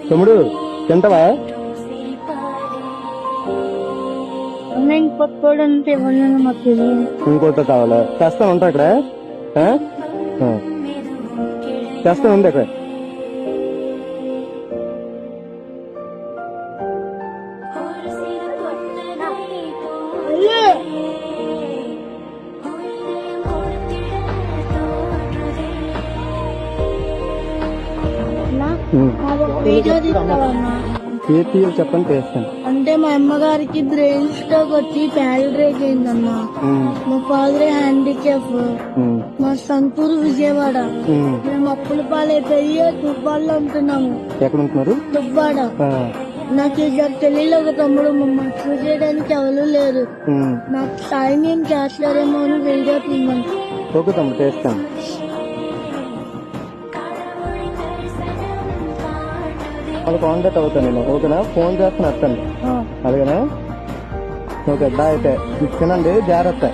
తమ్ముడు తింటావా? ఇంకోటి మాకు తెలియదు. ఇంకోటి కావాలా? తెస్తాను ఉంటా అక్కడ, తెస్తాను ఉంది అక్కడ. చెప్పండి చేస్తాను. అంటే మా అమ్మగారికి బ్రెయిన్ స్ట్రోక్ వచ్చి ప్యారలైజ్ అయిందన్నా. మా ఫాదర్ హ్యాండిక్యాప్. మా సంతూరు విజయవాడ. మేము అప్పుల పాలైపోయి దుబ్బాడలో ఉంటున్నాము. ఎక్కడ ఉంటున్నారు? దుబ్బాడ. నాకు తెలియదు. ఒక తమ్ముడు మమ్మల్ని చూసేయడానికి ఎవరు లేరు. నాకు సాయం ఏం చేస్తారేమో అని వీడియో తీయమని. ఓకే తమ్ముడు చేస్తాను. వాళ్ళు కాంటాక్ట్ అవుతాను నేను. ఓకేనా? ఫోన్ చేస్తాను వస్తాను. అలాగేనా? Okay bye. అయితే తినండి, జాగ్రత్త.